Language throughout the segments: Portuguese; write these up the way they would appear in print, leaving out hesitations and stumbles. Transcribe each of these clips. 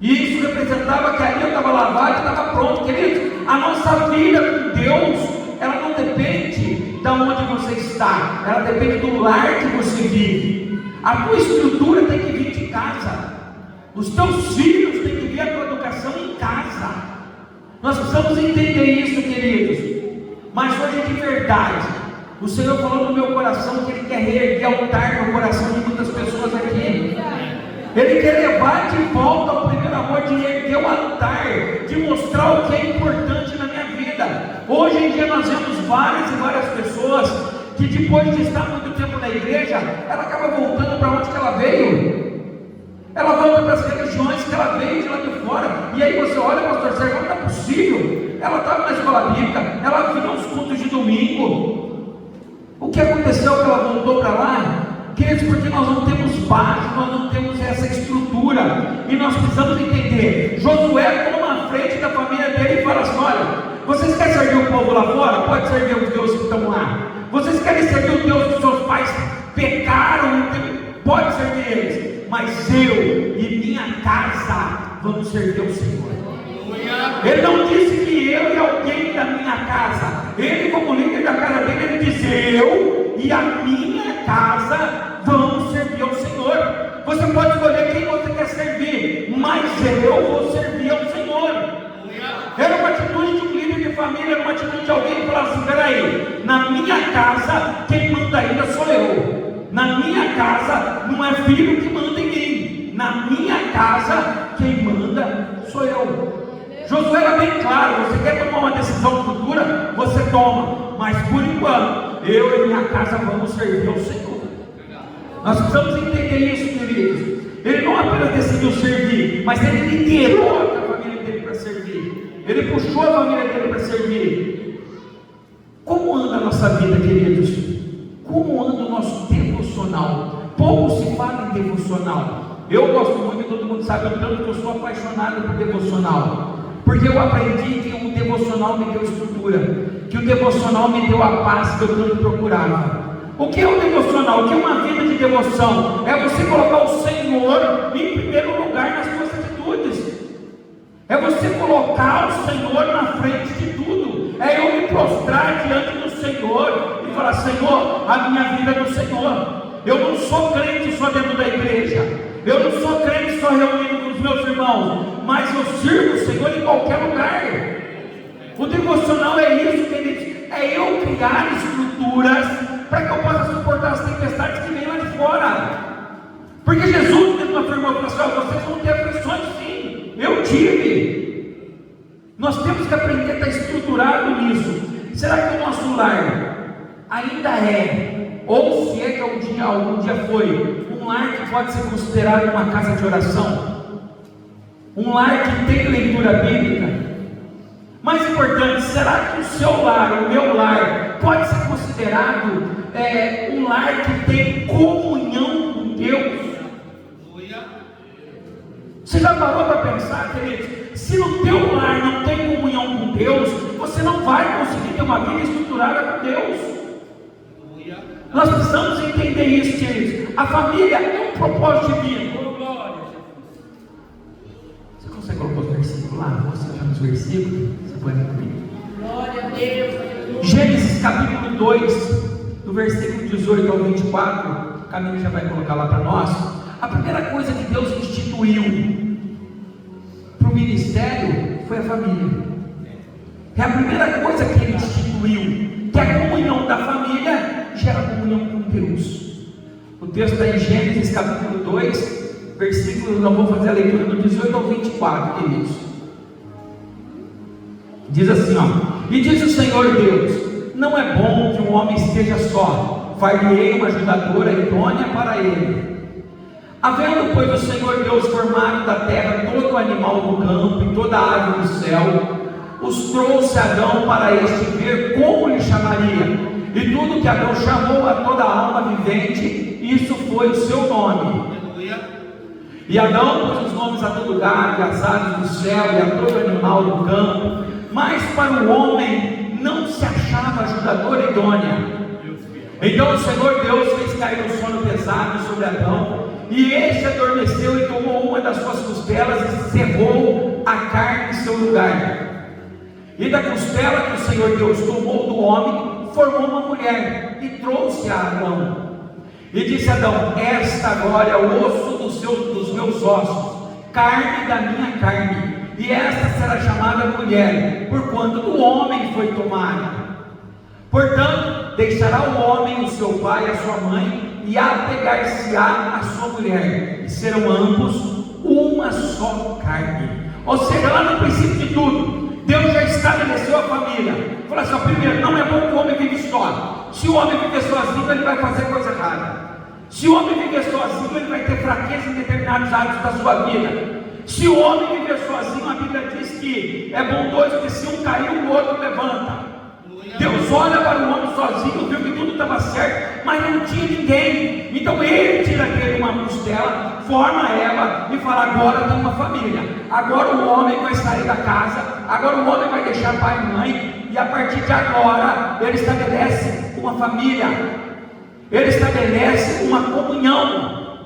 E isso representava que ali eu estava lavado e estava pronto. Queridos, a nossa vida com Deus, ela não depende de onde você está, ela depende do lar que você vive. A tua estrutura tem que vir de casa. Os teus filhos têm que vir a tua educação em casa. Nós precisamos entender isso, queridos. Mas hoje de verdade, o Senhor falou no meu coração que Ele quer reerguer altar no coração de muitas pessoas aqui. Ele quer levar de volta ao primeiro amor, de erguer o altar, de mostrar o que é importante na minha vida. Hoje em dia nós vemos várias e várias pessoas que depois de estar muito tempo na igreja, ela acaba voltando para onde que ela veio. Ela volta para as religiões que ela veio de lá de fora. E aí você olha, pastor Sérgio, não é possível. Ela estava na escola bíblica, ela vinha aos cultos de domingo. O que aconteceu que ela voltou para lá? Queridos, porque nós não temos base, nós não temos essa estrutura. E nós precisamos entender. Josué toma a frente da família dele e fala assim: olha, vocês querem servir o povo lá fora? Pode servir os deuses que estão lá. Vocês querem servir o Deus que seus pais pecaram? Pode servir eles. Mas eu e minha casa vamos servir ao Senhor. Ele não disse que eu e alguém da minha casa. Ele, como líder da casa dele, ele disse: eu e a minha casa vamos servir ao Senhor. Você pode escolher quem você quer servir, mas eu vou servir ao Senhor. Era uma atitude de um líder de família, era uma atitude de alguém que falava assim: peraí, na minha casa quem manda ainda sou eu. Na minha casa não é filho que manda em mim. Na minha casa quem manda sou eu. Josué era bem claro: você quer tomar uma decisão futura? Você toma. Mas por enquanto, eu e minha casa vamos servir ao Senhor. Nós precisamos entender isso, queridos. Ele não apenas decidiu servir, mas ele liderou a família dele para servir. Ele puxou a família dele para servir. Como anda a nossa vida, queridos? Como anda o nosso devocional? Pouco se fala em devocional. Eu gosto muito, todo mundo sabe o tanto que eu sou apaixonado por devocional, porque eu aprendi que o devocional me deu estrutura, que o devocional me deu a paz que eu tanto procurava. O que é o devocional? O que é uma vida de devoção? É você colocar o Senhor em primeiro lugar nas suas atitudes. É você colocar o Senhor na frente de tudo. É eu me prostrar diante do Senhor e falar: Senhor, a minha vida é do Senhor. Eu não sou crente só dentro da igreja. Eu não sou crente só reunido com os meus irmãos, mas eu sirvo o Senhor em qualquer lugar. O devocional é isso, queridos. É eu criar estruturas para que eu possa suportar as tempestades que vêm lá de fora. Porque Jesus mesmo afirmou para vocês vão ter aflições, sim. Eu tive. Nós temos que aprender a estar estruturado nisso. Será que o nosso lar ainda é, ou se é que algum dia foi, um lar que pode ser considerado uma casa de oração? Um lar que tem leitura bíblica? Mais importante, será que o seu lar, o meu lar, pode ser considerado um lar que tem comunhão com Deus? Você já parou para pensar, queridos? Se no teu lar não tem comunhão com Deus, você não vai conseguir ter uma vida estruturada com Deus. Nós precisamos entender isso, queridos. A família é um propósito divino. Você consegue colocar os versículos lá? Você está nos versículos? Você pode incluir. Glória a Deus. Gênesis capítulo 2, do versículo 18 ao 24. O Camilo já vai colocar lá para nós. A primeira coisa que Deus instituiu para o ministério foi a família. É a primeira coisa que Ele instituiu, que a comunhão da família gera comunhão com Deus. O texto está em Gênesis capítulo 2, versículos, não vou fazer a leitura do 18 ao 24, queridos. Diz assim, ó: e diz o Senhor Deus: não é bom que um homem esteja só, far-lhe-ei uma ajudadora idônea para ele. Havendo, pois, o Senhor Deus formado da terra todo animal do campo e toda ave do céu, os trouxe Adão para este ver como lhe chamaria. E tudo que Adão chamou a toda alma vivente, isso foi o seu nome. E Adão pôs os nomes a todo gado, as aves do céu e a todo animal do campo. Mas para o homem não se achava ajudadora idônea. Então o Senhor Deus fez cair um sono pesado sobre Adão, e este adormeceu e tomou uma das suas costelas e cerrou a carne em seu lugar. E da costela que o Senhor Deus tomou do homem, formou uma mulher e trouxe a Adão. E disse a Adão: esta agora é o osso dos meus ossos, carne da minha carne, e esta será chamada mulher, porquanto do homem foi tomada. Portanto, deixará o homem o seu pai e a sua mãe, e apegar-se-á a sua mulher, e serão ambos uma só carne. Ou seja, lá no princípio de tudo, Deus já estabeleceu a família. Falou assim: primeiro, não é bom que o homem vive só. Se o homem viver sozinho, ele vai fazer coisa errada. Se o homem viver sozinho, ele vai ter fraqueza em determinados hábitos da sua vida. Se o homem viver sozinho, a Bíblia diz que é bom dois, porque se um cair, o outro levanta. Deus olha para o homem sozinho, viu que tudo estava certo, mas não tinha ninguém. Então ele tira dele uma costela, forma ela e fala: agora tem uma família. Agora o homem vai sair da casa, agora o homem vai deixar pai e mãe, e a partir de agora ele estabelece uma família, ele estabelece uma comunhão.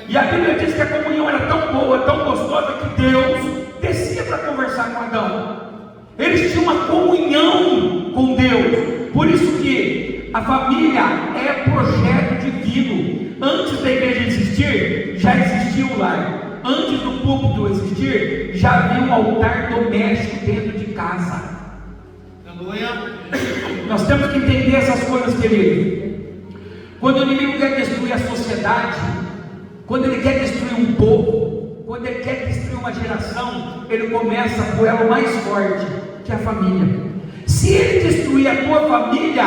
E a Bíblia diz que a comunhão era tão boa, tão gostosa, que Deus descia para conversar com Adão. Eles tinham uma comunhão com Deus. Por isso que a família é projeto divino. Antes da igreja existir, já existia o lar. Antes do púlpito existir, já havia um altar doméstico dentro de casa. Nós temos que entender essas coisas, queridos. Quando o inimigo quer destruir a sociedade, quando ele quer destruir um povo, quando ele quer destruir uma geração, ele começa por ela mais forte, que é a família. Se ele destruir a tua família,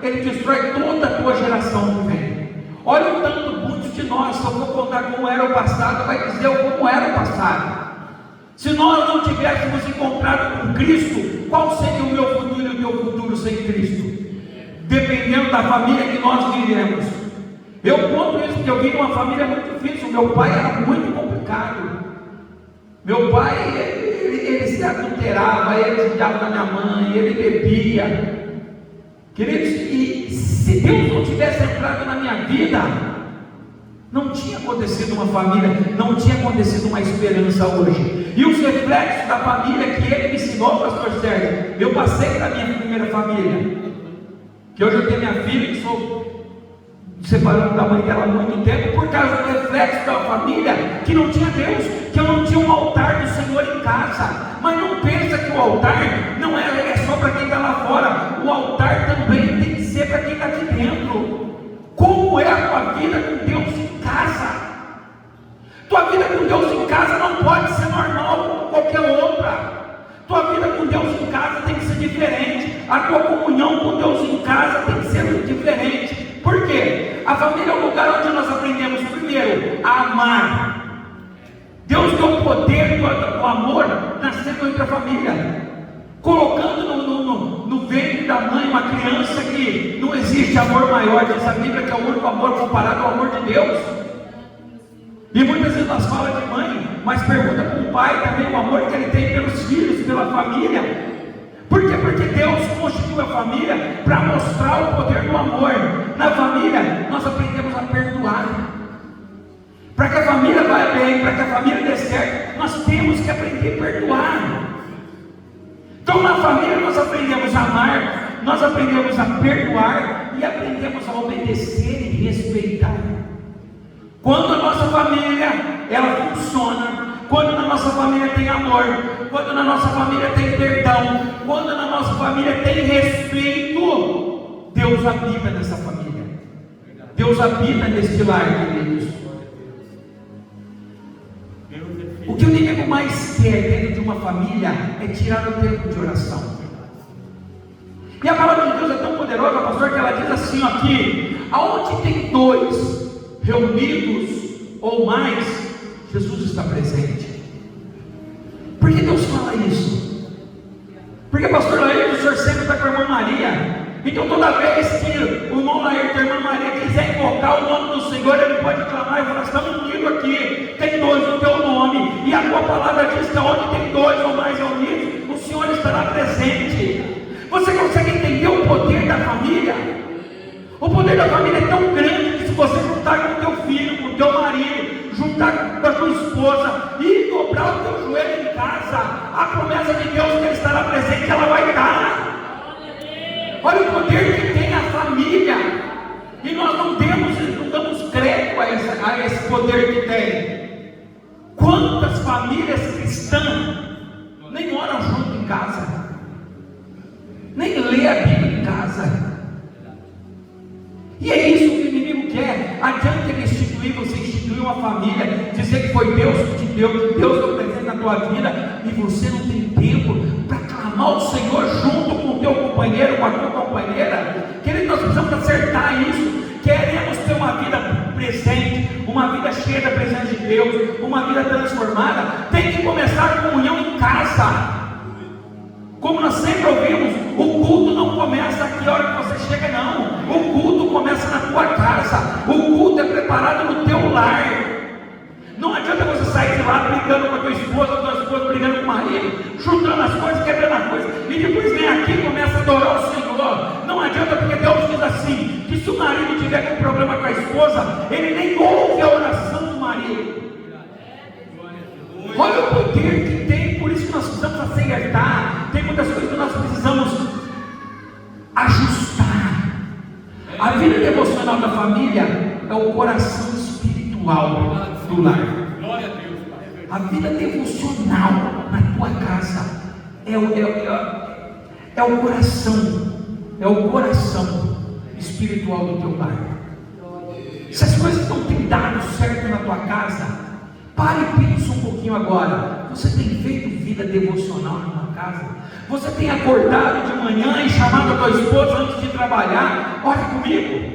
ele destrói toda a tua geração que vem. Olha o tanto, muitos de nós, se eu for contar como era o passado, vai dizer como era o passado. Se nós não tivéssemos encontrado com Cristo, qual seria o meu futuro e o teu futuro sem Cristo? Dependendo da família que nós vivemos. Eu conto isso porque eu vim de uma família muito difícil. Meu pai era muito complicado. Meu pai, ele se adulterava, ele judiava da minha mãe, ele bebia. Queridos, e se Deus não tivesse entrado na minha vida, não tinha acontecido uma família, não tinha acontecido uma esperança hoje. E os reflexos da família que ele me ensinou, pastor Sérgio, eu passei para a minha primeira família. Que hoje eu tenho minha filha, que sou separando da mãe dela há muito tempo, por causa do reflexo da família, que não tinha Deus, que eu não tinha um altar do Senhor em casa. Mas não pensa que o altar não é só para quem está lá fora, o altar também tem que ser para quem está aqui dentro. Como é a tua vida com Deus em casa? Tua vida com Deus em casa não pode ser normal como qualquer outra. Tua vida com Deus em casa tem que ser diferente. A tua comunhão com Deus em casa tem que ser diferente. Por quê? A família é o lugar onde nós aprendemos primeiro a amar. Deus deu o poder do amor nascendo entre a família, colocando no ventre da mãe uma criança que não existe amor maior. Diz a Bíblia que é o único amor comparado ao amor de Deus. E muitas vezes nós falamos de mãe, mas pergunta para o pai também o amor que ele tem pelos filhos, pela família. Por quê? Porque Deus constituiu a família para mostrar o poder do amor. Na família nós aprendemos a perdoar. Para que a família vá bem, para que a família dê certo, nós temos que aprender a perdoar. Então na família nós aprendemos a amar, nós aprendemos a perdoar e aprendemos a obedecer e respeitar. Quando a nossa família ela funciona, quando na nossa família tem amor, quando na nossa família tem perdão, quando na nossa família tem respeito, Deus habita nessa família. Deus habita neste lar, queridos. O que o inimigo mais quer dentro de uma família é tirar o tempo de oração. E a palavra de Deus é tão poderosa, pastor, que ela diz assim aqui: aonde tem dois reunidos ou mais, Jesus está presente. Por que Deus fala isso? Porque pastor Laírton, o senhor sempre está com a irmã Maria. Então toda vez que o irmão Laírton e a irmã Maria quiser invocar o nome do Senhor, ele pode clamar e falar: estamos unidos aqui, tem dois no teu nome, e a tua palavra diz que onde tem dois ou mais reunidos, o Senhor estará presente. Você consegue entender o poder da família? O poder da família é tão grande que se você juntar com o teu filho, com o teu marido, juntar com a tua esposa e dobrar o teu joelho em casa, a promessa de Deus que Ele estará presente, ela vai dar. Olha o poder que tem a família, e nós não damos crédito a esse poder que tem. Quantas famílias cristãs nem oram junto em casa, nem lê a Bíblia em casa? E é isso que o inimigo quer. Adianta ele instituir, você instituir uma família, dizer que foi Deus que te deu, que Deus deu presente na tua vida, e você não tem tempo para clamar ao Senhor junto com o teu companheiro, com a tua companheira. Querido, nós precisamos acertar isso. Queremos ter uma vida presente, uma vida cheia da presença de Deus, uma vida transformada. Tem que começar a comunhão em casa. Como nós sempre ouvimos, o culto não começa aqui a hora que você chega, não. O culto começa na tua casa. O culto é preparado no teu lar. Não adianta você sair de lá brigando com a tua esposa brigando com o marido, juntando as coisas, quebrando as coisas, e depois vem aqui e começa a adorar o Senhor. Não adianta, porque Deus diz assim, que se o marido tiver com problema com a esposa, ele nem ouve a oração do marido. Olha o poder que tem. Por isso que nós precisamos acertar. Tem muitas coisas que nós precisamos ajustar. A vida devocional da família é o coração espiritual do lar. A vida devocional na tua casa é o coração espiritual do teu lar. Se as coisas não têm dado certo na tua casa, pare e pense um pouquinho agora. Você tem feito vida devocional na tua casa? Você tem acordado de manhã e chamado a tua esposa antes de trabalhar? Ore comigo,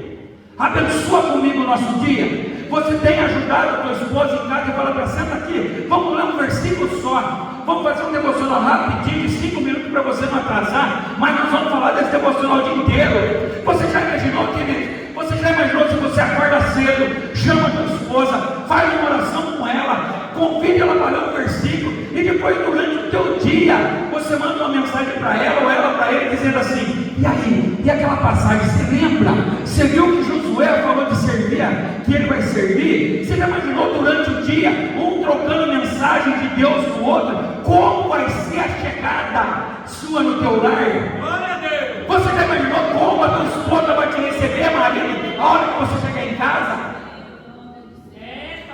abençoa comigo o nosso dia. Você tem ajudado a tua esposa em casa e fala para ela: senta aqui, vamos ler um versículo só, vamos fazer um devocional rapidinho, de 5 minutos para você não atrasar, mas nós vamos falar desse devocional o dia inteiro. Você já imaginou, querido? Você já imaginou se você acorda cedo, chama a tua esposa, faz uma oração com ela, convide ela para ler um versículo, e depois durante o teu dia, você manda uma mensagem para ela ou ela para ele, dizendo assim: e aí? E aquela passagem, você lembra? Você viu que Josué falou de servir, que ele vai servir? Você já imaginou durante o dia, um trocando mensagem de Deus com o outro? Como vai ser a chegada sua no teu lar? Glória a Deus! Você já imaginou como a tua esposa vai te receber, marido, a hora que você chegar em casa?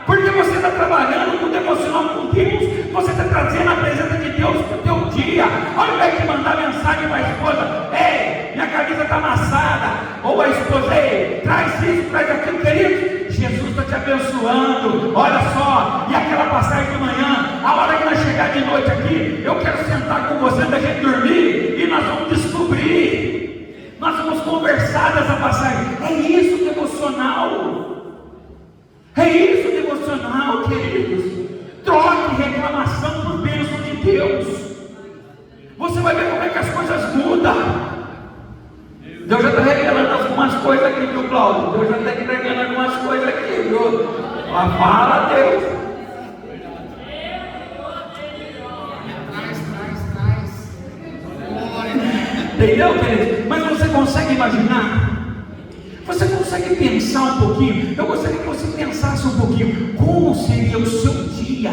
Porque você está trabalhando com o devocional com Deus, você está trazendo a presença de Deus para o teu dia. Ao invés de mandar mensagem para a esposa: ei, minha camisa está amassada, ou a esposa: ei, traz isso, traz aquilo. Querido, Jesus está te abençoando, olha só. E aquela passagem de manhã, a hora que nós chegar de noite aqui, eu quero sentar com você da gente dormir, e nós vamos descobrir, nós vamos conversar dessa passagem. É isso devocional. É isso devocional, queridos. Troque reclamação por bênção de Deus. Você vai ver como é que as coisas mudam. Deus já está revelando algumas coisas aqui, viu, Cláudio? Deus já está entregando algumas coisas aqui, viu? Fala a Deus. Entendeu, queridos? Mas você consegue imaginar? Você consegue pensar um pouquinho? Eu gostaria que você pensasse um pouquinho. Como seria o seu dia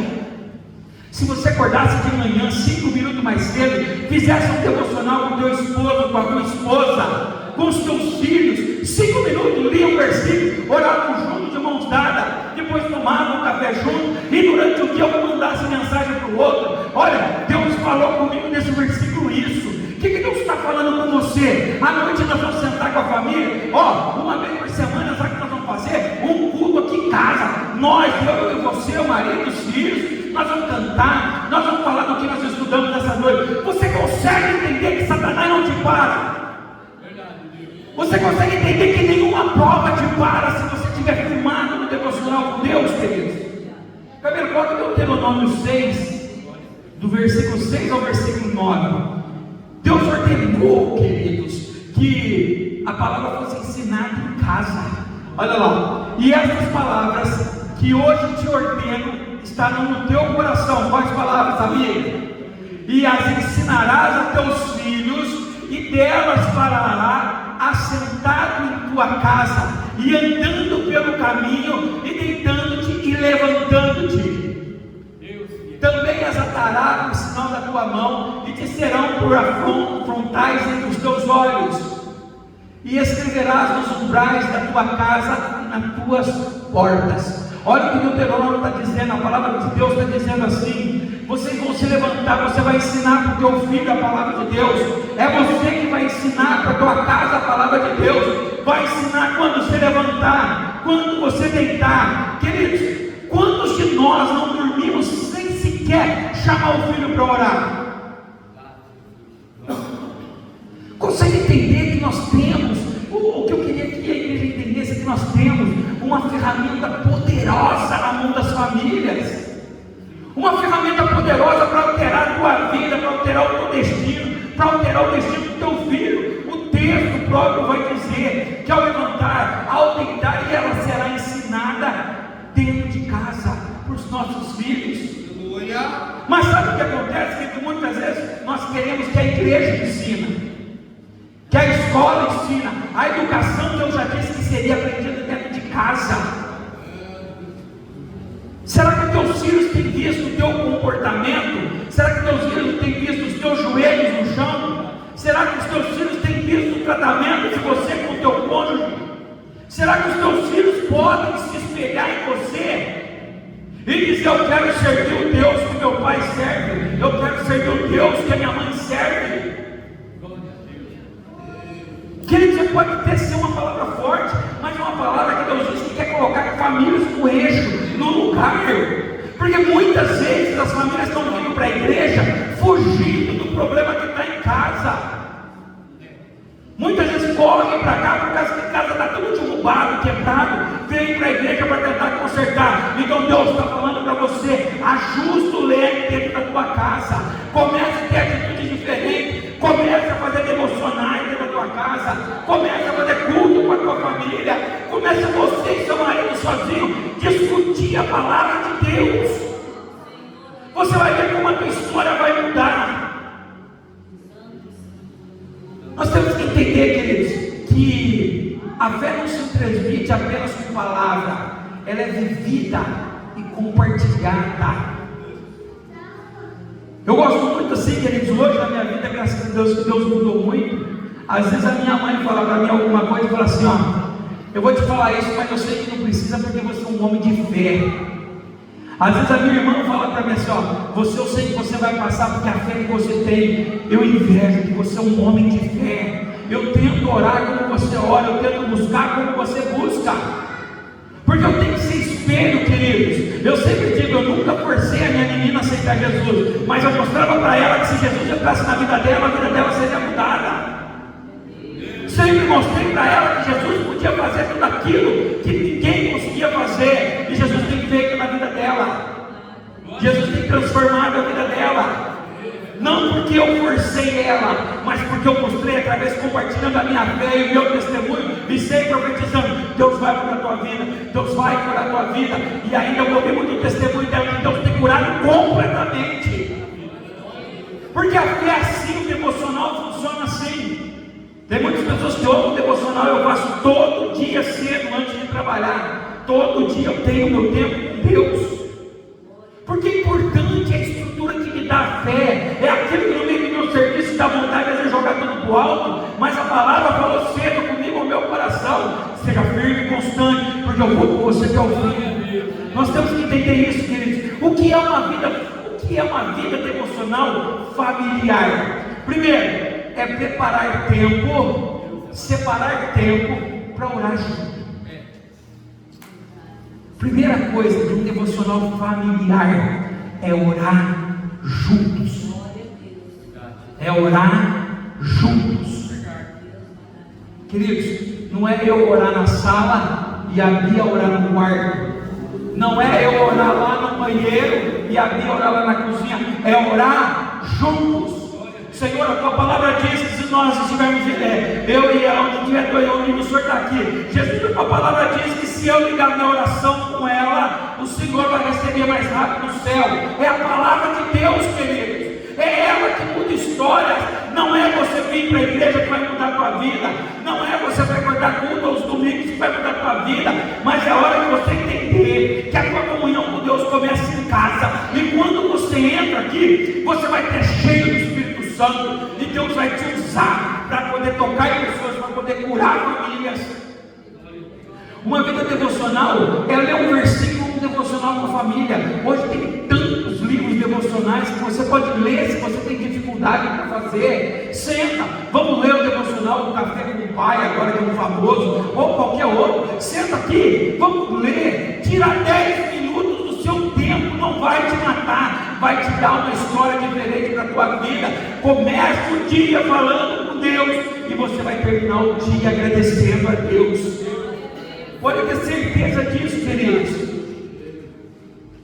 se você acordasse de manhã 5 minutos mais cedo, fizesse um devocional com o teu esposo, com a tua esposa, com os teus filhos, 5 minutos, lia um versículo, oravam juntos de mãos dadas, depois tomavam um café juntos, e durante o dia um mandasse mensagem para o outro: olha, Deus falou comigo nesse versículo isso. O que Deus está falando com você? À noite nós vamos sentar com a família, uma vez por semana, sabe o que nós vamos fazer? Um culto aqui em casa, nós, eu e você, o marido, os filhos, nós vamos cantar, nós vamos falar do que nós estudamos nessa noite. Você consegue entender que Satanás não te para? Você consegue entender que nenhuma prova te para se você estiver firmado no devocional com Deus, queridos? Cabelo, coloca o Deuteronômio 6, do versículo 6 ao versículo 9. Deus ordenou, queridos, que a palavra fosse ensinada em casa. Olha lá. E essas palavras que hoje te ordeno estarão no teu coração. Quais palavras, amigo? E as ensinarás a teus filhos, e delas falará assentado em tua casa, e andando pelo caminho, e deitando-te e levantando-te. dará o sinal da tua mão, e te serão por frontais entre os teus olhos, e escreverás nos umbrais da tua casa e nas tuas portas. Olha o que o Deuteronômio está dizendo, a palavra de Deus está dizendo assim: vocês vão se levantar, você vai ensinar para o teu filho a palavra de Deus, é você que vai ensinar para a tua casa a palavra de Deus, vai ensinar quando se levantar, quando você deitar. Queridos, quantos de nós não dormimos sem sequer chamar o filho para orar? Consegue entender que nós temos, o que eu queria que a igreja entendesse é que nós temos uma ferramenta poderosa na mão das famílias, uma ferramenta poderosa para alterar a tua vida, para alterar o teu destino, para alterar o destino do teu filho. O texto próprio vai dizer que ao levantar, ao deitar, e ela será ensinada dentro de casa para os nossos filhos. Mas sabe o que acontece? Que muitas vezes nós queremos que a igreja ensina, que a escola ensina, a educação que eu já disse que seria aprendida dentro de casa. Será que teus filhos têm visto o teu comportamento? Será que teus filhos têm visto os teus joelhos no chão? Será que os teus filhos têm visto o tratamento de você com o teu cônjuge? Será que os teus filhos podem se espelhar em você e dizer: eu quero servir o Deus que meu pai serve, eu quero servir o Deus que a minha mãe serve? Querido, você pode até ser uma palavra forte, mas é uma palavra que Deus diz que quer colocar famílias no eixo, no lugar. Porque muitas vezes as famílias estão vindo para a igreja fugindo do problema que está em casa. Muitas vezes correm para cá por causa que a casa está tudo derrubado, quebrado, vem para a igreja para tentar consertar. Então Deus está falando para você: ajusta o leque dentro da tua casa, comece a ter atitude diferente, comece a fazer devocionais dentro da tua casa, comece a fazer culto com a tua família, comece você e seu marido sozinho discutir a palavra de Deus. Você vai ver como a tua história vai mudar. Nós temos que entender, queridos, que a fé não se transmite apenas com palavra, ela é vivida e compartilhada. Eu gosto muito assim, queridos, hoje na minha vida, graças a Deus, que Deus mudou muito. Às vezes a minha mãe fala para mim alguma coisa e fala assim: ó, eu vou te falar isso, mas eu sei que não precisa, porque você é um homem de fé. Às vezes a minha irmã fala para mim assim: ó, eu sei que você vai passar, porque a fé que você tem, eu invejo que você é um homem de fé. Eu tento orar como você ora, eu tento buscar como você busca, porque eu tenho que ser espelho, queridos. Eu sempre digo, eu nunca forcei a minha menina a aceitar Jesus, mas eu mostrava para ela que se Jesus entrasse na vida dela, a vida dela seria mudada. Sempre mostrei para ela que Jesus podia fazer tudo aquilo que ninguém conseguia fazer, e Jesus tem feito na vida dela. Jesus tem transformado a vida dela. Não porque eu forcei ela, mas porque eu mostrei através, compartilhando a minha fé e o meu testemunho, e sempre profetizando: Deus vai curar a tua vida, Deus vai curar a tua vida. E ainda eu ouvi muito testemunho dela que Deus tem curado completamente. Porque a fé é assim, o devocional funciona assim. Tem muitas pessoas que ouvem o devocional, eu faço todo dia cedo antes de trabalhar. Todo dia eu tenho meu tempo com Deus. Porque é importante, a estrutura que me dá fé é aquilo que no meio do meu serviço dá vontade de jogar tudo para o alto, mas a palavra falou cedo comigo, no meu coração: seja firme e constante, porque eu vou com você até o fim. Nós temos que entender isso, queridos. O que é uma vida devocional familiar? Primeiro, é preparar tempo, separar tempo para orar junto. Primeira coisa de um devocional familiar é orar juntos. É orar juntos. Queridos, não é eu orar na sala e a Bia orar no quarto. Não é eu orar lá no banheiro e a Bia orar lá na cozinha. É orar juntos. Senhor, a tua palavra diz que se nós estivermos eu e ela, onde tiver dois, onde o Senhor está aqui. Jesus, a tua palavra diz que se eu ligar minha oração com ela, o Senhor vai receber mais rápido no céu. É a palavra de Deus, queridos. É ela que muda histórias. Não é você vir para a igreja que vai mudar a tua vida. Não é você frequentar culto aos domingos que vai mudar a tua vida. Mas é hora de você entender que a tua comunhão com Deus começa em casa. E quando você entra aqui, aqui, você vai ter cheio do Espírito Santo, e Deus vai te usar para poder tocar em pessoas, para poder curar famílias. Uma vida devocional é ler um versículo devocional com a família. Hoje tem tantos livros devocionais que você pode ler se você tem dificuldade para fazer. Senta, vamos ler o devocional do Café com o Pai, agora que é um famoso, ou qualquer outro. Senta aqui, vamos ler. Tira 10 minutos do seu tempo, não vai te matar, vai te dar uma história diferente para a tua vida. Comece o dia falando com Deus e você vai terminar o dia agradecendo a Deus. Pode ter certeza disso, queridos.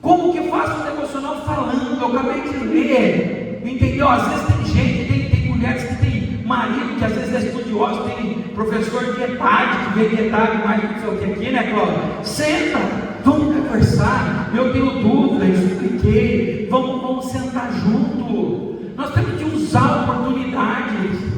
Como que faço o devocional falando? Eu acabei de ler, entendeu? Às vezes tem gente, tem mulheres que tem marido que às vezes é estudioso, tem professor de etade, que vê de etade mais não sei o que aqui, né, Cláudia? Senta, vamos conversar. Eu tenho dúvida, eu expliquei. Vamos sentar junto. Nós temos que usar oportunidades.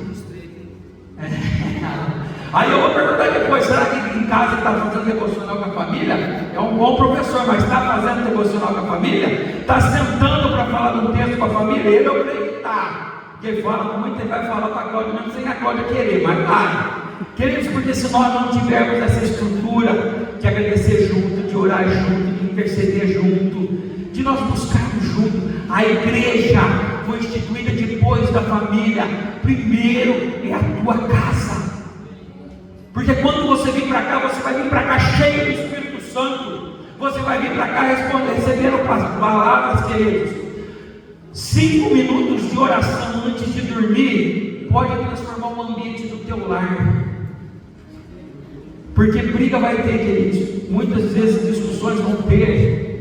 Aí eu vou perguntar depois, será que em casa está fazendo devocional com a família? É um bom professor, mas está fazendo devocional com a família? Está sentando para falar do texto com a família? Ele eu creio que está. Porque ele fala muito, ele vai falar para a Cláudia, mesmo sem a Cláudia querer, mas vai. Queridos, porque se nós não tivermos essa estrutura de agradecer junto, de orar junto, de interceder junto, de nós buscarmos junto, a igreja foi instituída depois da família. Primeiro é a tua casa. Porque quando você vir para cá, você vai vir para cá cheio do Espírito Santo. Você vai vir para cá recebendo palavras, queridos. 5 minutos de oração antes de dormir pode transformar o ambiente do teu lar. Porque briga vai ter, queridos. Muitas vezes discussões vão ter.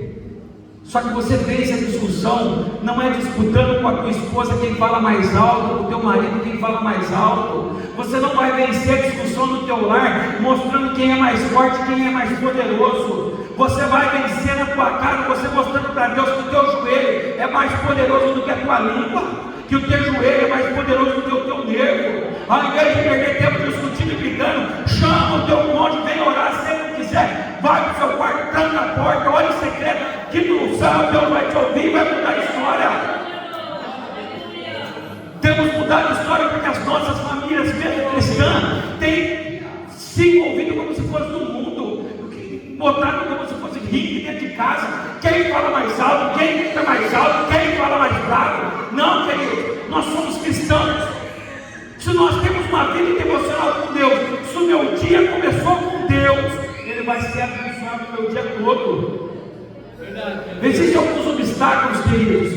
Só que você vence a discussão, não é disputando com a tua esposa quem fala mais alto, com o teu marido quem fala mais alto. Você não vai vencer a discussão no teu lar, mostrando quem é mais forte, quem é mais poderoso. Você vai vencer na tua casa, você mostrando para Deus que o teu joelho é mais poderoso do que a tua língua, que o teu joelho é mais poderoso do que o teu nervo. Ao invés de perder tempo discutindo e brigando, chama o teu cônjuge, vem orar se ele não quiser. Vai para o seu quarto, tranca a porta, olha em secreto, que no céu Deus vai te ouvir e vai mudar a história. Temos mudado a história porque as nossas famílias, mesmo cristãs, têm se envolvido como se fosse no mundo, botaram como se fosse ringue dentro de casa. Quem fala mais alto, quem grita mais alto, quem fala mais bravo. Não, querido, nós somos cristãos. Se nós temos uma vida devocional com Deus, se o meu dia começou com Deus, ele vai ser abençoado o meu dia todo. Existem alguns obstáculos, queridos,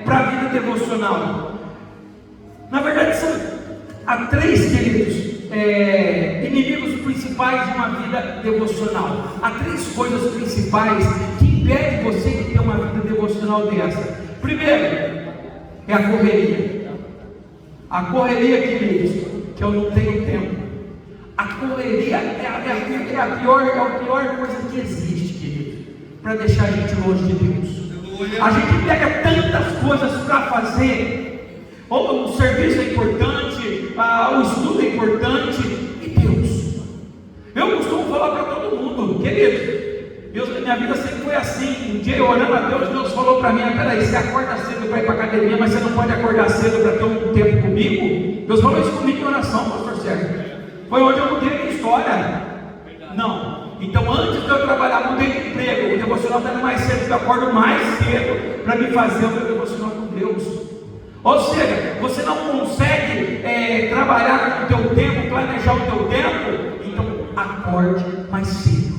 para a vida devocional. Na verdade, há 3, queridos, inimigos principais de uma vida devocional. Há 3 coisas principais que impedem você de ter uma vida devocional dessa. Primeiro, é a correria. A correria, queridos, que eu não tenho tempo. A correria é a pior coisa que existe, querido, para deixar a gente longe de Deus. A gente pega tantas coisas para fazer. O serviço é importante, o estudo é importante, e Deus. Eu costumo falar para todo mundo, querido, minha vida sempre foi assim. Um dia eu orando a Deus, Deus falou para mim: peraí, você acorda cedo para ir para a academia, mas você não pode acordar cedo para ter um tempo comigo? Deus falou isso comigo em oração, pastor Sérgio. Foi onde eu mudei a minha história. Não. Então, antes de eu trabalhar, mudei de emprego. O devocional está indo mais cedo, eu acordo mais cedo para me fazer o meu devocional com Deus. Ou seja, você não consegue trabalhar com o teu tempo, planejar o teu tempo. Então, acorde mais cedo.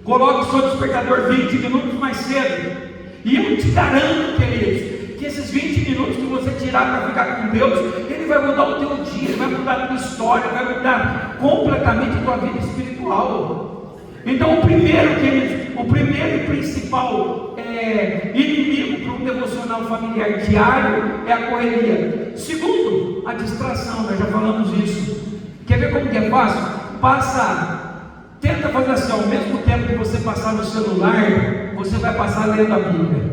Coloque o seu despertador 20 minutos mais cedo. E eu te garanto, queridos, que esses 20 minutos que você tirar para ficar com Deus, ele vai mudar o teu dia, ele vai mudar a tua história, vai mudar completamente a tua vida espiritual. Então, o primeiro, queridos, o primeiro e principal inimigo para um devocional familiar diário é a correria. Segundo, a distração. Nós já falamos isso. Quer ver como que é fácil? Tenta fazer assim: ao mesmo tempo que você passar no celular, você vai passar lendo a Bíblia.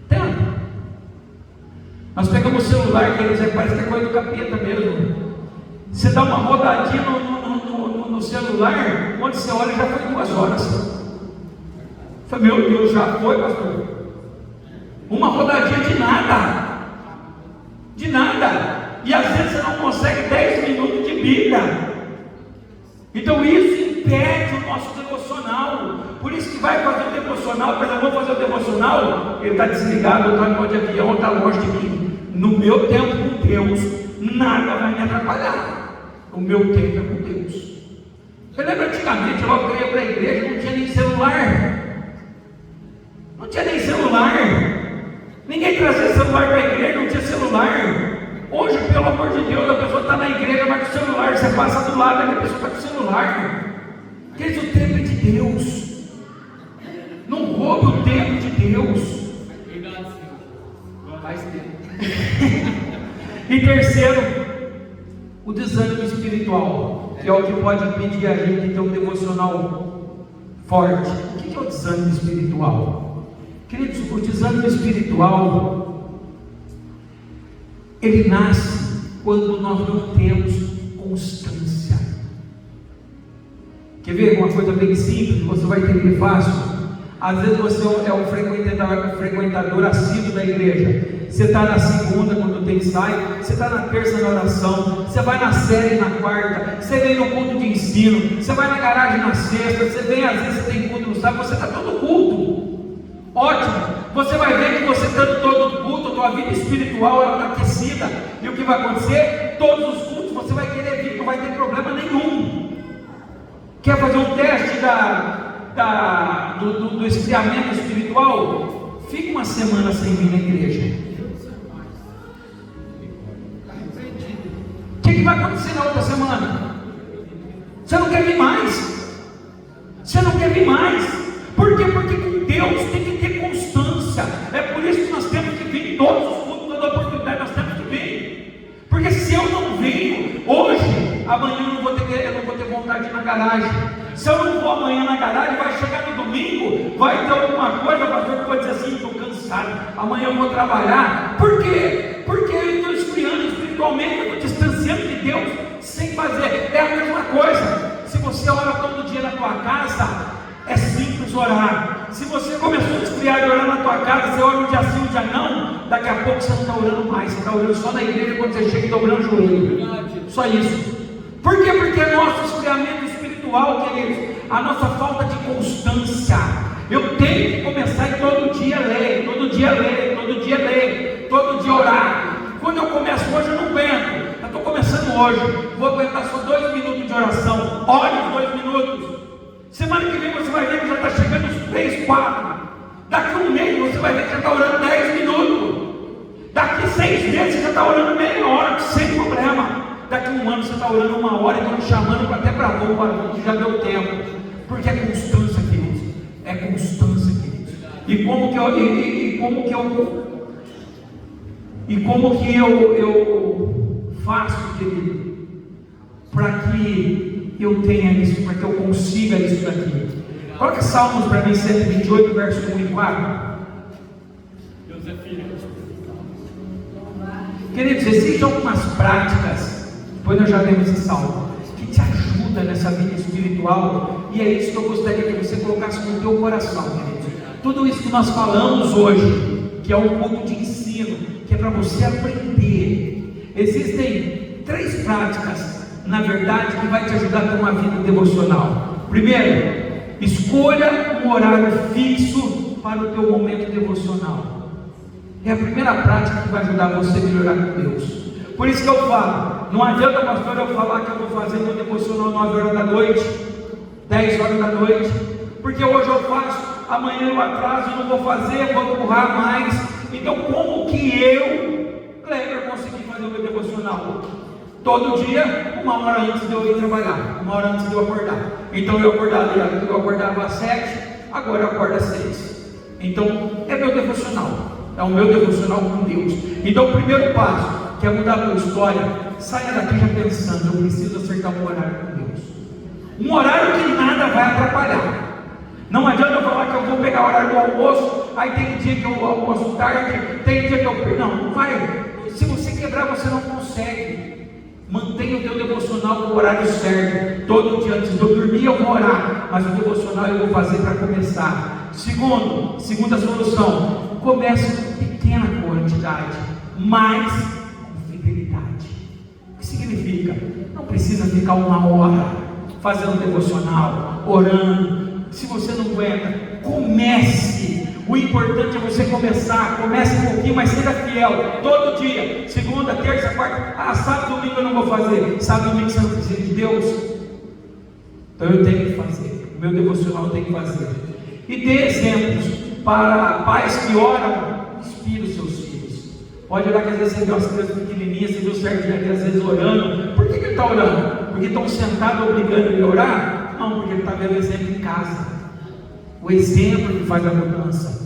Tenta. Nós pegamos o celular, quer dizer, parece que é coisa do capeta mesmo. Você dá uma rodadinha no celular, quando você olha já foi 2 horas. Meu Deus, já foi, pastor? Uma rodadinha de nada. De nada. E às vezes você não consegue 10 minutos de Bíblia. Então isso impede o nosso devocional. Por isso que vai fazer o devocional, mas eu vou fazer o devocional, ele está desligado, está no modo de avião, está longe de mim. No meu tempo com Deus, nada vai me atrapalhar. O meu tempo é com Deus. Você lembra antigamente, logo que eu ia para a igreja, não tinha nem celular. Não tinha nem celular. Ninguém trazia celular para a igreja, não tinha celular. Hoje, pelo amor de Deus, a pessoa está na igreja, vai com o celular, você passa do lado, a pessoa está com o celular. Porque o tempo é de Deus. Não roube o tempo de Deus. Faz tempo. E terceiro, o desânimo espiritual, que é o que pode impedir a gente de ter um devocional forte. O que é o desânimo espiritual? Queridos, o desânimo espiritual, ele nasce quando nós não temos constância. Quer ver uma coisa bem simples, você vai entender fácil? Às vezes você é um frequentador assíduo da igreja. Você está na segunda quando tem ensaio, você está na terça na oração, você vai na série na quarta, você vem no culto de ensino, você vai na garagem na sexta, você vem às vezes você tem culto no sábado, você está todo culto. Ótimo, você vai ver que você estando todo culto, a tua vida espiritual ela está aquecida. E o que vai acontecer? Todos os cultos você vai querer vir, não vai ter problema nenhum. Quer fazer um teste do esfriamento espiritual? Fica uma semana sem vir na igreja. O que vai acontecer na outra semana? Você não quer vir mais. Você não quer vir mais. Por quê? Porque com Deus tem que ter constância. É por isso que nós temos que vir em todos os cultos, toda oportunidade nós temos que vir. Porque se eu não venho hoje, amanhã eu não vou ter vontade de ir na garagem. Se eu não vou amanhã na garagem, vai chegar no domingo, vai ter alguma coisa, pastor, que vai dizer assim, estou cansado, amanhã eu vou trabalhar. Por quê? Porque eu estou esfriando espiritualmente, eu estou distanciando de Deus sem fazer. É a mesma coisa. Se você ora todo dia na tua casa, é simples orar. Se você começou a esfriar de orar na tua casa, você ora um dia sim, um dia não, daqui a pouco você não está orando mais, você está orando só na igreja quando você chega e dobrando o joelho. Só isso. Por quê? Porque é nosso esfriamento espiritual, queridos, a nossa falta de constância. Eu tenho que começar e todo dia ler, todo dia ler, todo dia ler, todo dia orar. Quando eu começo hoje, eu não aguento. Eu estou começando hoje, vou aguentar só 2 minutos de oração. Ore os 2 minutos. Semana que vem você vai ver que já está chegando os 3, 4. Daqui a um mês você vai ver que já está orando 10 minutos. Daqui 6 meses você já está orando meia hora, sem problema. Daqui a um ano você está orando 1 hora e estão chamando até para roupa, que já deu tempo. Porque é constância, queridos. É constância, queridos. E como que eu faço, querido, para que eu tenha isso, para que eu consiga isso daqui? Coloca Salmos para mim, 128, verso 1 e 4. Queridos, existem algumas práticas, depois nós já lemos esse salmo, que te ajuda nessa vida espiritual, e é isso que eu gostaria que você colocasse no teu coração, queridos. Tudo isso que nós falamos hoje, que é um culto de ensino, que é para você aprender. Existem 3 práticas, na verdade, que vai te ajudar a ter uma vida devocional. Primeiro, escolha um horário fixo para o teu momento devocional. É a primeira prática que vai ajudar você a melhorar com Deus. Por isso que eu falo, não adianta, pastor, eu falar que eu vou fazer meu devocional 9 horas da noite, 10 horas da noite, porque hoje eu faço, amanhã eu atraso, não vou fazer, vou empurrar mais. Então como que eu, Kleber, consegui fazer o meu devocional? Todo dia, 1 hora antes de eu ir trabalhar, 1 hora antes de eu acordar. Então eu acordava às 7, agora eu acordo às 6. Então é meu devocional. É o meu devocional com Deus. Então o primeiro passo, que é mudar a tua história, saia daqui já pensando, eu preciso acertar um horário com Deus. Um horário que nada vai atrapalhar. Não adianta eu falar que eu vou pegar o horário do almoço, aí tem dia que eu almoço tarde, tem dia que eu... Não vai. Se você quebrar, você não consegue. Mantenha o teu devocional no horário certo. Todo dia antes de eu dormir eu vou orar, mas o devocional eu vou fazer para começar. Segunda solução, comece com pequena quantidade, mas com fidelidade. O que significa? Não precisa ficar 1 hora fazendo devocional, orando. Se você não aguenta, comece. O importante é você começar. Comece um pouquinho, mas seja fiel. Todo dia, segunda, terça, quarta. Sábado, domingo eu não vou fazer. Sábado, domingo você não precisa de Deus. Então eu tenho que fazer. O meu devocional eu tenho que fazer. E dê exemplos para pais que oram. Inspire os seus filhos. Pode olhar que às vezes você vê umas crianças pequenininhas, você vê o Serginho aqui às vezes orando. Por que ele está orando? Porque estão sentados obrigando ele a orar? Não, porque ele está vendo exemplo em casa. O exemplo que faz a mudança.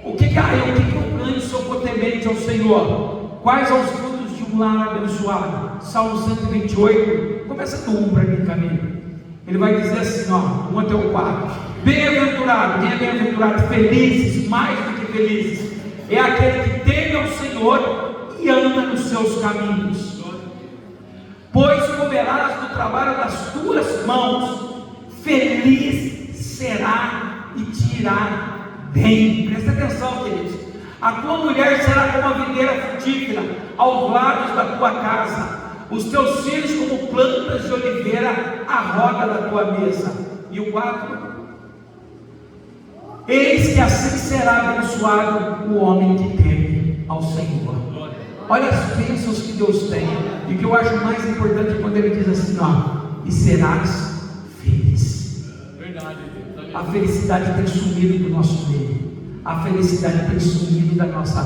O que eu ganho se eu for temente ao Senhor? Quais são os frutos de um lar abençoado? Salmo 128, começa do 1 para mim, Camilo. Ele vai dizer assim, 1 até o 4. Bem-aventurado, quem é bem-aventurado? Felizes, mais do que felizes, é aquele que teme ao Senhor e anda nos seus caminhos. Pois comerás do trabalho das tuas mãos, feliz será e te irá bem. Presta atenção, queridos. A tua mulher será como a videira frutífera aos lados da tua casa, os teus filhos como plantas de oliveira à roda da tua mesa. E o 4: eis que assim será abençoado o homem que teme ao Senhor. Olha as bênçãos que Deus tem. E o que eu acho mais importante é quando ele diz assim, e serás feliz. A felicidade tem sumido do nosso meio. A felicidade tem sumido da nossa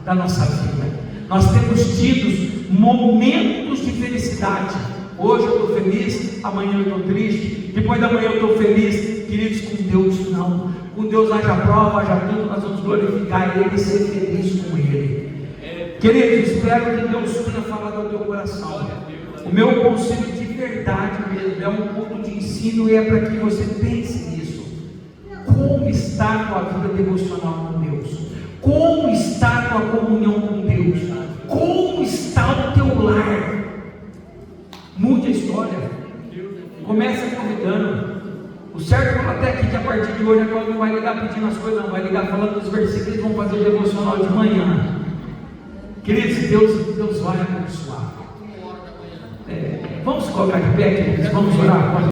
vida. Nós temos tido momentos de felicidade. Hoje eu estou feliz, amanhã eu estou triste, depois da manhã eu estou feliz. Queridos, com Deus não. Com Deus haja prova, haja tudo, nós vamos glorificar Ele e ser feliz com Ele. Queridos, espero que Deus tenha falado ao teu coração. O meu conselho de verdade mesmo é um ponto de ensino e é para que você pense nisso. Como está a tua vida devocional com Deus? Como está a tua comunhão com Deus? Como está o teu lar? Mude a história. Comece convidando. O certo falou até aqui que a partir de hoje agora não vai ligar pedindo as coisas, não. Vai ligar falando dos versículos e vão fazer o devocional de manhã. Queridos, Deus vai abençoar. Vamos colocar de pé, queridos. Vamos orar.